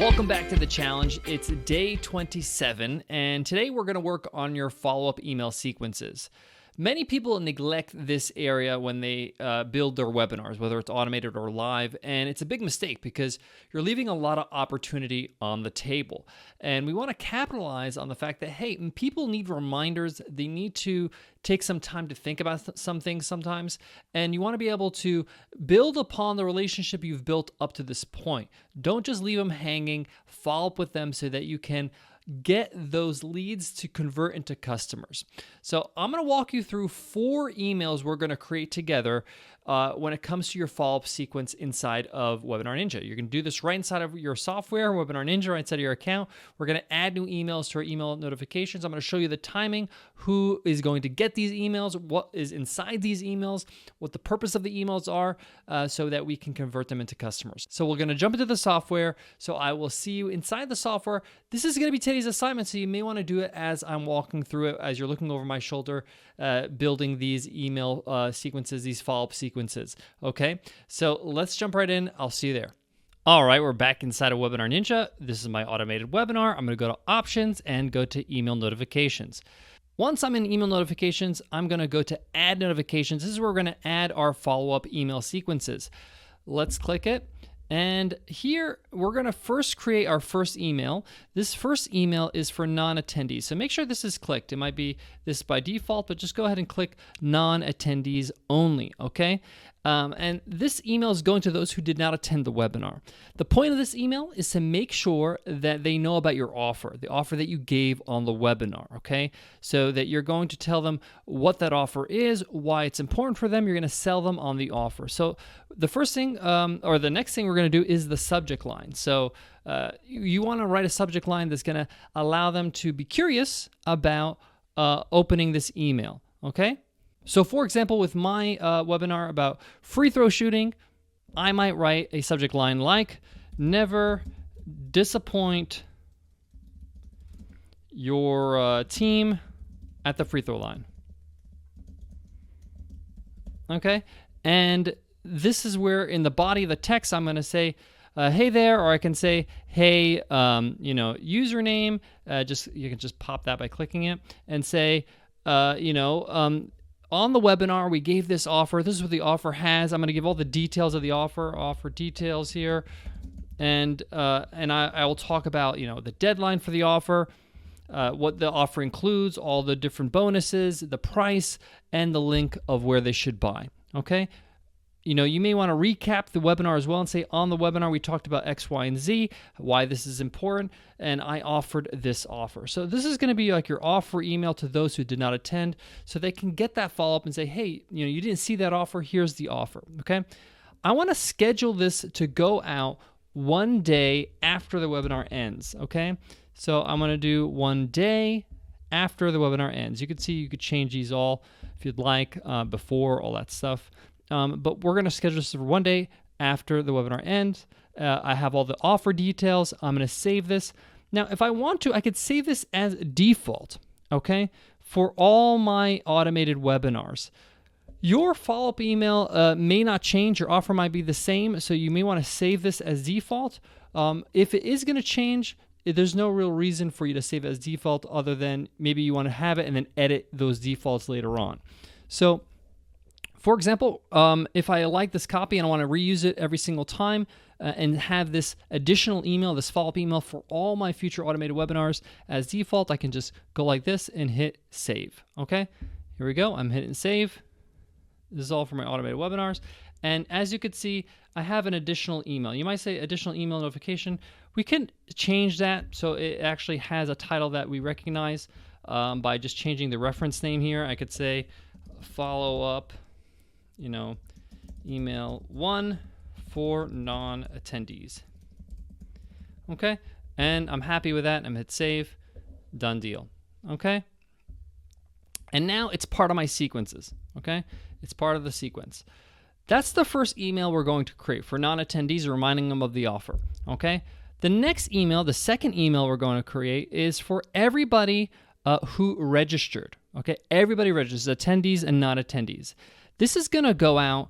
Welcome back to the challenge. It's day 27, and today we're going to work on your follow-up email sequences. Many people neglect this area when they build their webinars, whether it's automated or live, and it's a big mistake because you're leaving a lot of opportunity on the table. And we want to capitalize on the fact that, hey, people need reminders. They need to take some time to think about some things sometimes, and you want to be able to build upon the relationship you've built up to this point. Don't just leave them hanging. Follow up with them so that you can get those leads to convert into customers. So I'm going to walk you through 4 emails we're going to create together when it comes to your follow-up sequence inside of Webinar Ninja. You're going to do this right inside of your software, Webinar Ninja, right inside of your account. We're going to add new emails to our email notifications. I'm going to show you the timing, who is going to get these emails, what is inside these emails, what the purpose of the emails are, so that we can convert them into customers. So we're going to jump into the software. So I will see you inside the software. This is going to be today's assignment, so you may want to do it as I'm walking through it, as you're looking over my shoulder, building these email sequences, these follow-up sequences. Okay, so let's jump right in. I'll see you there. All right, we're back inside of Webinar Ninja. This is my automated webinar. I'm going to go to Options and go to Email Notifications. Once I'm in Email Notifications, I'm going to go to Add Notifications. This is where we're going to add our follow-up email sequences. Let's click it. And here, we're going to first create our first email. This first email is for non-attendees. So make sure this is clicked. It might be this by default, but just go ahead and click non-attendees only, okay? And this email is going to those who did not attend the webinar. The point of this email is to make sure that they know about your offer, the offer that you gave on the webinar, okay? So that you're going to tell them what that offer is, why it's important for them. You're going to sell them on the offer. So the first thing, or the next thing we're going to do is the subject line. So you want to write a subject line that's going to allow them to be curious about opening this email, okay? So for example, with my webinar about free throw shooting, I might write a subject line like, never disappoint your team at the free throw line. Okay, and this is where in the body of the text, I'm going to say, hey there, or I can say, hey, username, you can just pop that by clicking it and say, on the webinar, we gave this offer. This is what the offer has. I'm going to give all the details of the offer details here. And I will talk about, the deadline for the offer, what the offer includes, all the different bonuses, the price, and the link of where they should buy. Okay? You may want to recap the webinar as well and say, on the webinar, we talked about X, Y, and Z, why this is important, and I offered this offer. So this is going to be like your offer email to those who did not attend, so they can get that follow-up and say, hey, you didn't see that offer, here's the offer, okay? I want to schedule this to go out one day after the webinar ends, okay? So I'm going to do one day after the webinar ends. You can see you could change these all if you'd like, before, all that stuff. But we're going to schedule this for one day after the webinar ends. I have all the offer details. I'm going to save this. Now, if I want to, I could save this as default, okay, for all my automated webinars. Your follow-up email may not change. Your offer might be the same, so you may want to save this as default. If it is going to change, there's no real reason for you to save it as default other than maybe you want to have it and then edit those defaults later on. So, for example, if I like this copy and I want to reuse it every single time and have this additional email, this follow-up email for all my future automated webinars as default, I can just go like this and hit save. Okay, here we go. I'm hitting save. This is all for my automated webinars. And as you can see, I have an additional email. You might say additional email notification. We can change that so it actually has a title that we recognize by just changing the reference name here. I could say follow-up, email 1 for non-attendees. Okay, and I'm happy with that. I'm gonna hit save, done deal. Okay, and now it's part of my sequences. Okay, it's part of the sequence. That's the first email we're going to create for non-attendees, reminding them of the offer. Okay, the next email, the second email we're going to create is for everybody who registered. Okay, everybody registers, attendees and non-attendees. This is going to go out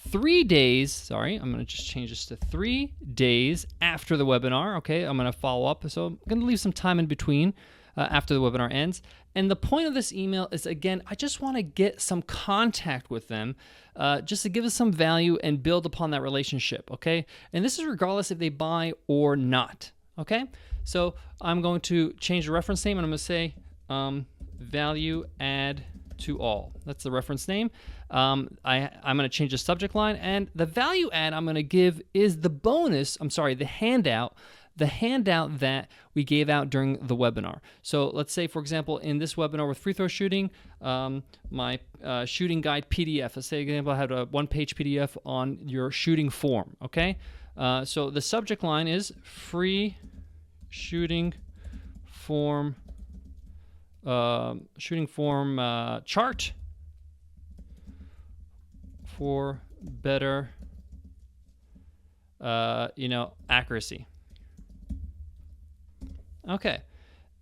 3 days, sorry, I'm going to just change this to 3 days after the webinar. Okay, I'm going to follow up. So I'm going to leave some time in between after the webinar ends. And the point of this email is, again, I just want to get some contact with them just to give us some value and build upon that relationship. Okay, and this is regardless if they buy or not. Okay, so I'm going to change the reference name and I'm going to say value add to all. That's the reference name. I'm going to change the subject line, and the value add I'm going to give is the bonus, the handout that we gave out during the webinar. So let's say, for example, in this webinar with free throw shooting, my shooting guide PDF, let's say, for example, I had a one-page PDF on your shooting form, okay? So the subject line is free shooting form chart for better accuracy. Okay,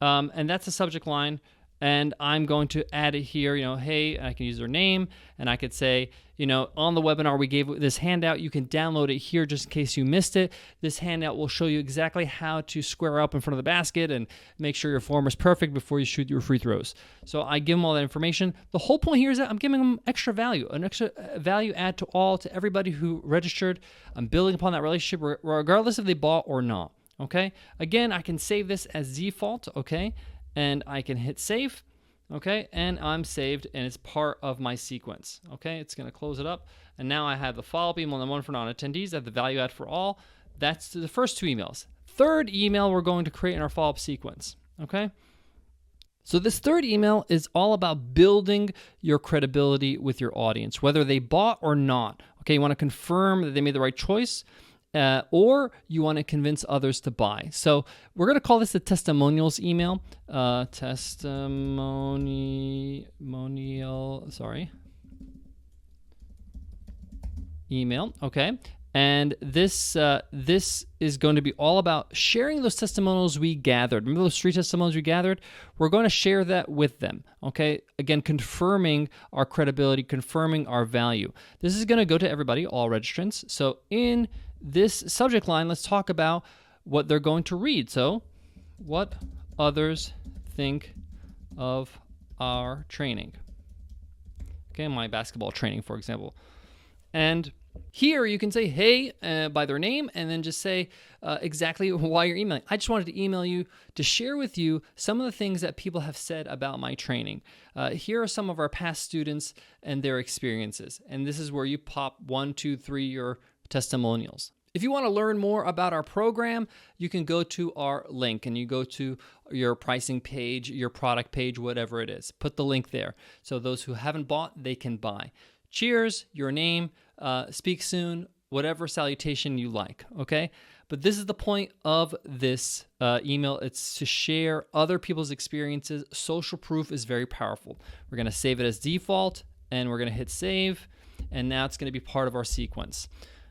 and that's the subject line, and I'm going to add it here, hey, I can use their name, and I could say, on the webinar we gave this handout. You can download it here just in case you missed it. This handout will show you exactly how to square up in front of the basket and make sure your form is perfect before you shoot your free throws. So I give them all that information. The whole point here is that I'm giving them extra value, an extra value add to everybody who registered. I'm building upon that relationship regardless if they bought or not. Okay, again, I can save this as default, okay, and I can hit save, okay, and I'm saved, and it's part of my sequence, okay. It's going to close it up, and now I have the follow-up email and the one for non-attendees. I have the value add for all. That's the first 2 emails. Third email we're going to create in our follow-up sequence, okay. So this third email is all about building your credibility with your audience, whether they bought or not, okay. You want to confirm that they made the right choice, or you want to convince others to buy. So we're going to call this the testimonials email. Email. Okay. And this is going to be all about sharing those testimonials we gathered. Remember those 3 testimonials we gathered? We're going to share that with them. Okay. Again, confirming our credibility, confirming our value. This is going to go to everybody, all registrants. So in this subject line, let's talk about what they're going to read. So, what others think of our training. Okay, my basketball training, for example. And here you can say, hey, by their name, and then just say exactly why you're emailing. I just wanted to email you to share with you some of the things that people have said about my training. Here are some of our past students and their experiences. And this is where you pop 1, 2, 3, your testimonials. If you want to learn more about our program, you can go to our link and you go to your pricing page, your product page, whatever it is. Put the link there. So those who haven't bought, they can buy. Cheers, your name, speak soon, whatever salutation you like, okay? But this is the point of this email. It's to share other people's experiences. Social proof is very powerful. We're going to save it as default, and we're going to hit save, and now it's going to be part of our sequence.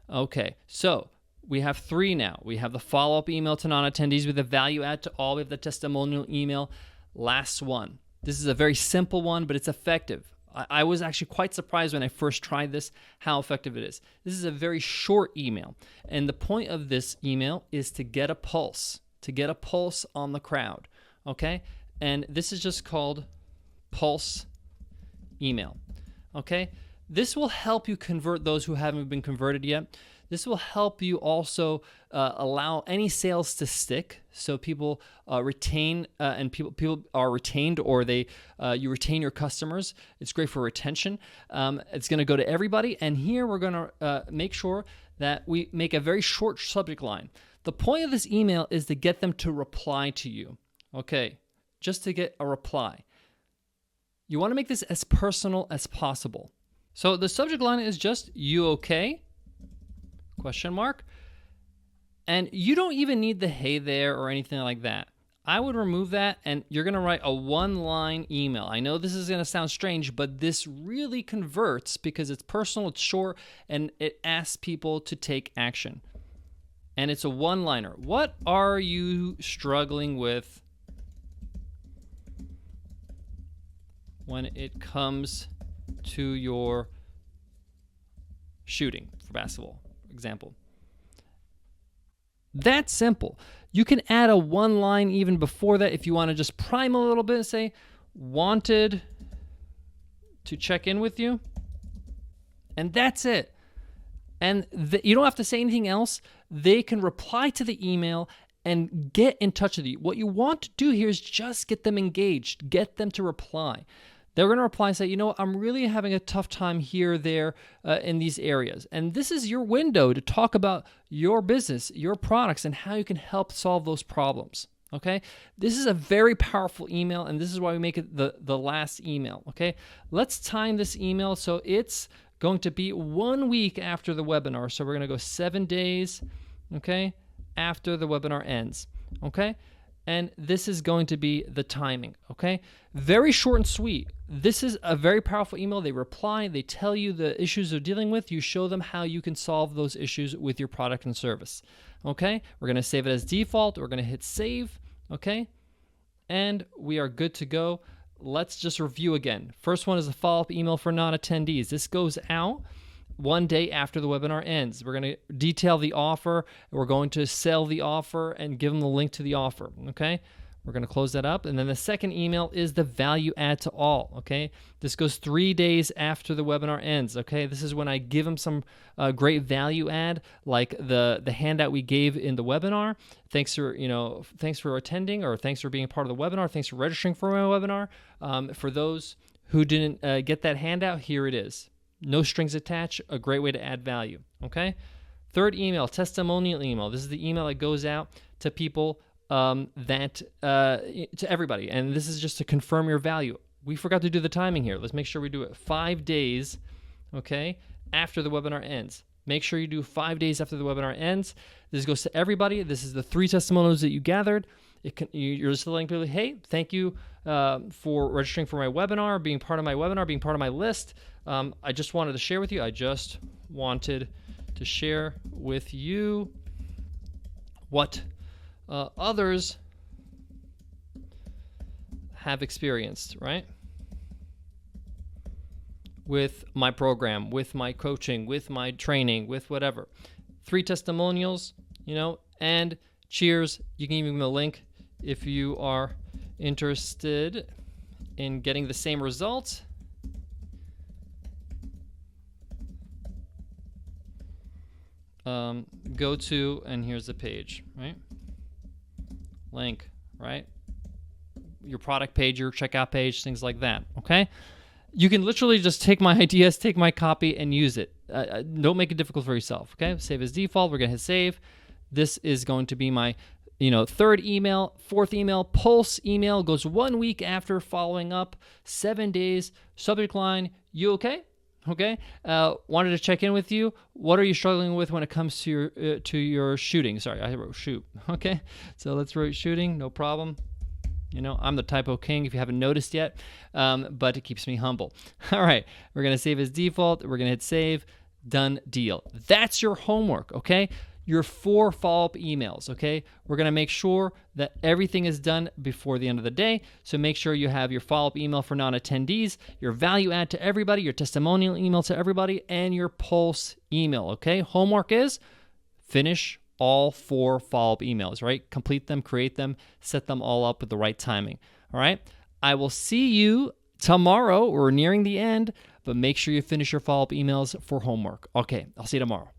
Okay, so we have 3 now. We have the follow-up email to non-attendees with a value add to all. We have the testimonial email. Last one. This is a very simple one, but it's effective. I was actually quite surprised when I first tried this, how effective it is. This is a very short email. And the point of this email is to get a pulse on the crowd, okay? And this is just called pulse email, okay? This will help you convert those who haven't been converted yet. This will help you also allow any sales to stick, so people retain and people are retained, or you retain your customers. It's great for retention. It's going to go to everybody, and here we're going to make sure that we make a very short subject line. The point of this email is to get them to reply to you. Okay, just to get a reply. You want to make this as personal as possible. So the subject line is just, you okay? ? And you don't even need the hey there or anything like that. I would remove that, and you're going to write a 1-line email. I know this is going to sound strange, but this really converts because it's personal, it's short, and it asks people to take action. And it's a 1-liner. What are you struggling with when it comes to your shooting for basketball, example. That's simple. You can add a one line even before that if you want to just prime a little bit and say, wanted to check in with you. And that's it. And you don't have to say anything else. They can reply to the email and get in touch with you. What you want to do here is just get them engaged, get them to reply. They're going to reply and say, you know what, I'm really having a tough time here, there, in these areas. And this is your window to talk about your business, your products, and how you can help solve those problems. Okay? This is a very powerful email, and this is why we make it the last email. Okay? Let's time this email so it's going to be 1 week after the webinar. So we're going to go 7 days, okay, after the webinar ends. Okay? And this is going to be the timing, okay? Very short and sweet. This is a very powerful email. They reply, they tell you the issues they're dealing with. You show them how you can solve those issues with your product and service, okay? We're gonna save it as default. We're gonna hit save, okay? And we are good to go. Let's just review again. First one is a follow-up email for non-attendees. This goes out 1 day after the webinar ends. We're going to detail the offer. We're going to sell the offer and give them the link to the offer, okay? We're going to close that up. And then the second email is the value add to all, okay? This goes 3 days after the webinar ends, okay? This is when I give them some great value add, like the handout we gave in the webinar. Thanks for attending, or thanks for being a part of the webinar. Thanks for registering for my webinar. For those who didn't get that handout, here it is. No strings attached, a great way to add value, okay? Third email, testimonial email. This is the email that goes out to people, to everybody. And this is just to confirm your value. We forgot to do the timing here. Let's make sure we do it 5 days, okay, after the webinar ends. Make sure you do 5 days after the webinar ends. This goes to everybody. This is the 3 testimonials that you gathered. You're just telling people, hey, thank you for registering for my webinar, being part of my webinar, being part of my list. I just wanted to share with you. I just wanted to share with you what others have experienced, right? With my program, with my coaching, with my training, with whatever. 3 testimonials, and cheers. You can even give them a link if you are interested in getting the same results. Go to, and here's the page, right? Link, right? Your product page, your checkout page, things like that, okay? You can literally just take my ideas, take my copy, and use it. Don't make it difficult for yourself, okay? Save as default. We're going to hit save. This is going to be my third email. Fourth email, pulse email, goes 1 week after following up, 7 days. Subject line, you okay? Okay. Wanted to check in with you. What are you struggling with when it comes to your shooting? Sorry, I wrote shoot. Okay. So let's write shooting. No problem. I'm the typo king if you haven't noticed yet, but it keeps me humble. All right. We're going to save as default. We're going to hit save. Done deal. That's your homework. Okay. Your 4 follow-up emails, okay? We're going to make sure that everything is done before the end of the day. So make sure you have your follow-up email for non-attendees, your value add to everybody, your testimonial email to everybody, and your pulse email, okay? Homework is finish all 4 follow-up emails, right? Complete them, create them, set them all up with the right timing, all right? I will see you tomorrow. We're nearing the end, but make sure you finish your follow-up emails for homework. Okay, I'll see you tomorrow.